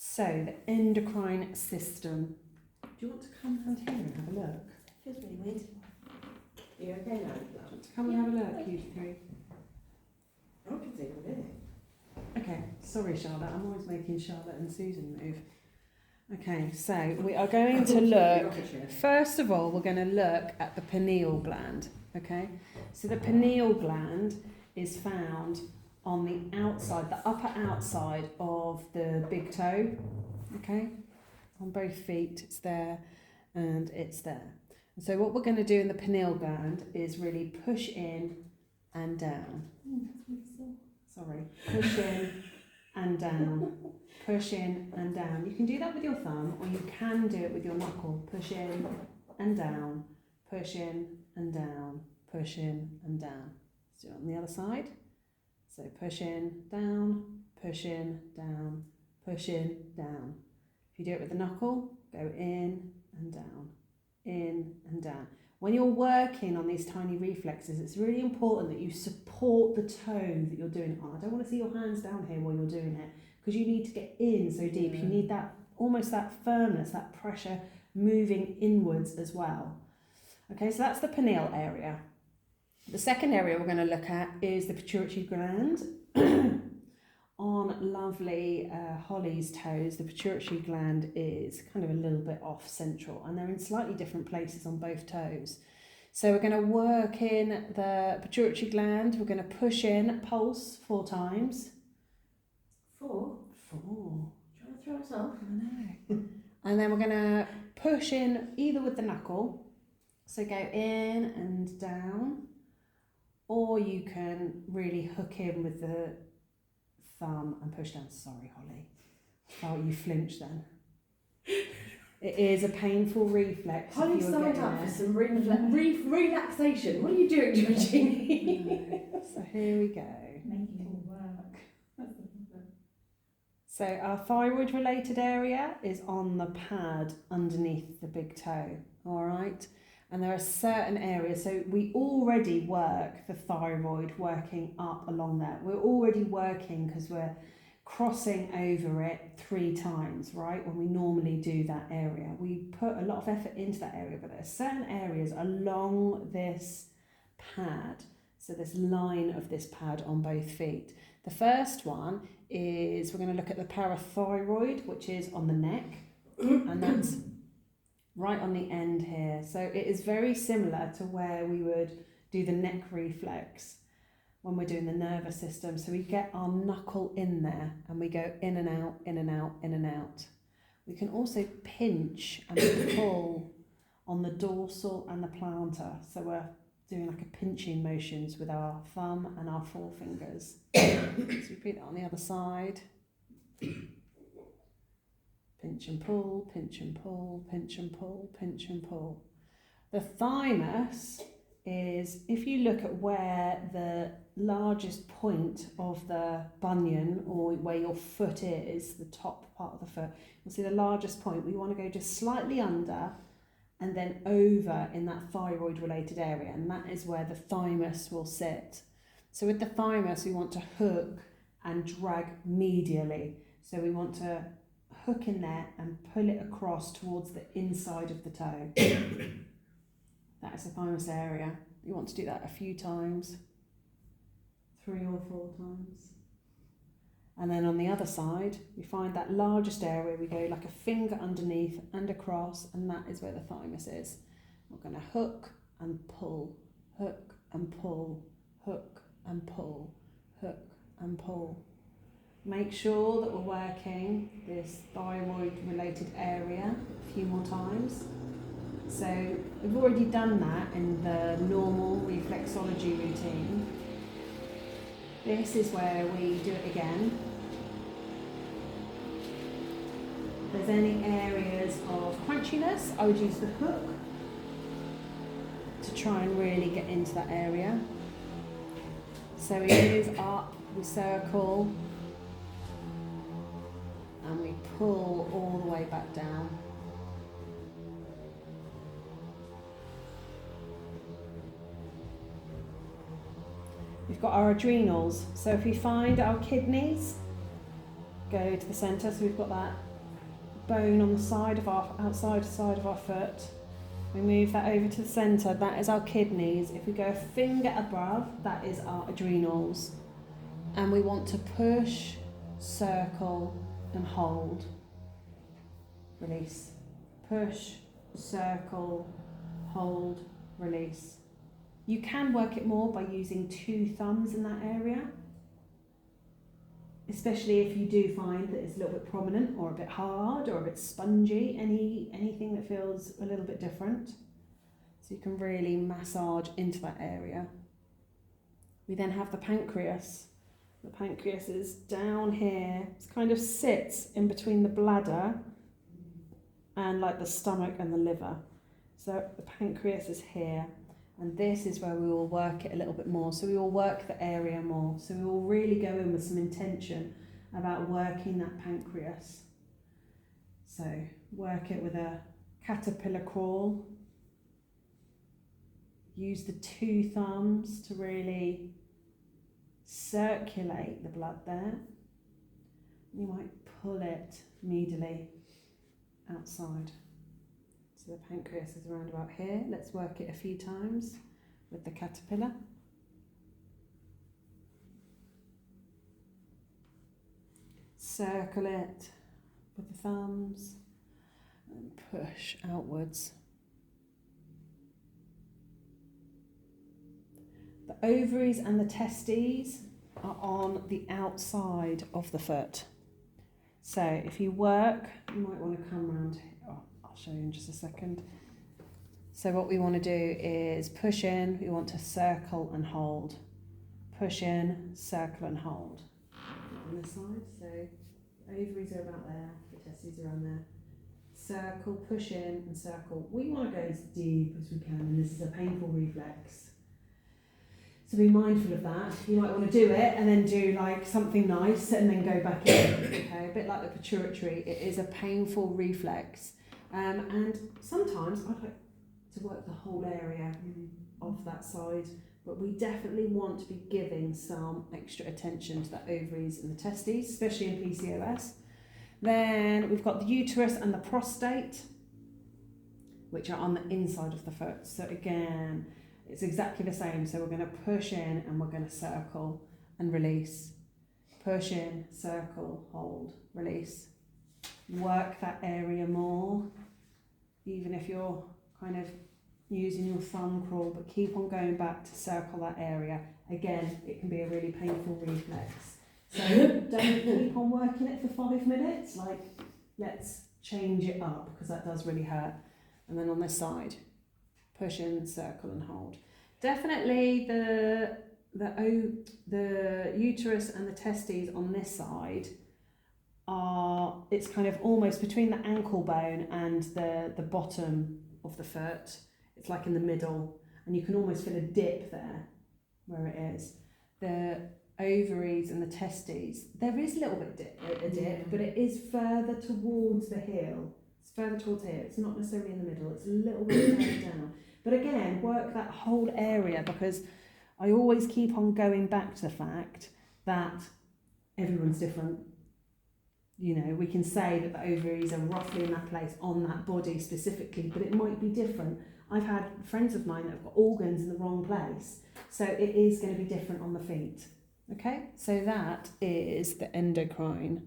So, the endocrine system. Do you want to come down here and have a look? Feels really weird. Are you okay now? Do you want to come and have a look, you three? I can see what it is. Okay, sorry Charlotte, I'm always making Charlotte and Susan move. Okay, so we are going to look, first of all, we're going to look at the pineal gland, okay? So the pineal gland is found on the outside, the upper outside of the big toe, okay? On both feet, it's there and it's there. And so what we're going to do in the pineal gland is really push in and down. Sorry, push in and down, push in and down. You can do that with your thumb or you can do it with your knuckle. Push in and down, push in and down, push in and down. Let's do it on the other side. So push in, down, push in, down, push in, down. If you do it with the knuckle, go in and down, in and down. When you're working on these tiny reflexes, it's really important that you support the toe that you're doing it on. I don't want to see your hands down here while you're doing it because you need to get in so deep. You need that, almost that firmness, that pressure moving inwards as well. Okay, so that's the pineal area. The second area we're going to look at is the pituitary gland. On lovely Holly's toes, the pituitary gland is kind of a little bit off central and they're in slightly different places on both toes. So we're going to work in the pituitary gland. We're going to push in, pulse 4 times. 4? 4. Trying to throw us off? I know. And then we're going to push in either with the knuckle. So go in and down. Or you can really hook in with the thumb and push down. Sorry, Holly. Oh, you flinched then. It is a painful reflex. Holly's signed up for some relaxation. What are you doing, Jeannie? So here we go. Making it work. That's the problem. So our thyroid related area is on the pad underneath the big toe. All right. And there are certain areas, so we already work the thyroid working up along there. We're already working because we're crossing over it 3 times, right? When we normally do that area. We put a lot of effort into that area, but there are certain areas along this pad, so this line of this pad on both feet. The first one is, we're going to look at the parathyroid, which is on the neck, and that's right on the end here. So it is very similar to where we would do the neck reflex when we're doing the nervous system. So we get our knuckle in there and we go in and out, in and out, in and out. We can also pinch and pull on the dorsal and the plantar. So we're doing like a pinching motions with our thumb and our forefingers. So repeat that on the other side. Pinch and pull, pinch and pull, pinch and pull, pinch and pull. The thymus is, if you look at where the largest point of the bunion or where your foot is, the top part of the foot, you'll see the largest point. We want to go just slightly under and then over in that thyroid related area, and that is where the thymus will sit. So with the thymus, we want to hook and drag medially. So we want to hook in there and pull it across towards the inside of the toe. That is the thymus area. You want to do that a few times, 3 or 4 times. And then on the other side, we find that largest area, we go like a finger underneath and across, and that is where the thymus is. We're going to hook and pull, hook and pull, hook and pull, hook and pull. Make sure that we're working this thyroid related area a few more times. So we've already done that in the normal reflexology routine. This is where we do it again. If there's any areas of crunchiness, I would use the hook to try and really get into that area. So we move up, we circle, and we pull all the way back down. We've got our adrenals. So if we find our kidneys, go to the centre. So we've got that bone on the side of our outside side of our foot. We move that over to the centre. That is our kidneys. If we go a finger above, that is our adrenals. And we want to push, circle, and hold. Release. Push, circle, hold, release. You can work it more by using 2 thumbs in that area, especially if you do find that it's a little bit prominent or a bit hard or a bit spongy, anything that feels a little bit different. So you can really massage into that area. We then have the pancreas. The pancreas is down here. It kind of sits in between the bladder and like the stomach and the liver. So the pancreas is here, and this is where we will work it a little bit more. So we will work the area more. So we will really go in with some intention about working that pancreas. So work it with a caterpillar crawl. Use the 2 thumbs to really circulate the blood there. You might pull it medially outside. So the pancreas is around about here. Let's work it a few times with the caterpillar. Circle it with the thumbs and push outwards. The ovaries and the testes are on the outside of the foot. So if you work, you might want to come round here. Oh, I'll show you in just a second. So what we want to do is push in, we want to circle and hold. Push in, circle and hold. On this side, so ovaries are about there, the testes are around there. Circle, push in and circle. We want to go as deep as we can, and this is a painful reflex. So be mindful of that. You might want to do it and then do like something nice and then go back in. Okay, a bit like the pituitary, it is a painful reflex. And sometimes I'd like to work the whole area of that side, but we definitely want to be giving some extra attention to the ovaries and the testes, especially in PCOS. Then we've got the uterus and the prostate, which are on the inside of the foot. So again, it's exactly the same. So we're going to push in and we're going to circle and release. Push in, circle, hold, release. Work that area more, even if you're kind of using your thumb crawl, but keep on going back to circle that area. Again, it can be a really painful reflex. So don't keep on working it for 5 minutes. Like, let's change it up because that does really hurt. And then on this side, push in, circle and hold. Definitely the uterus and the testes on this side are, it's kind of almost between the ankle bone and the bottom of the foot. It's like in the middle, and you can almost feel a dip there where it is. The ovaries and the testes, there is a little bit a dip, but it is further towards the heel. It's further towards here. It's not necessarily in the middle. It's a little bit further down. But again, work that whole area, because I always keep on going back to the fact that everyone's different. You know, we can say that the ovaries are roughly in that place on that body specifically, but it might be different. I've had friends of mine that have got organs in the wrong place, so it is going to be different on the feet. Okay, so that is the endocrine.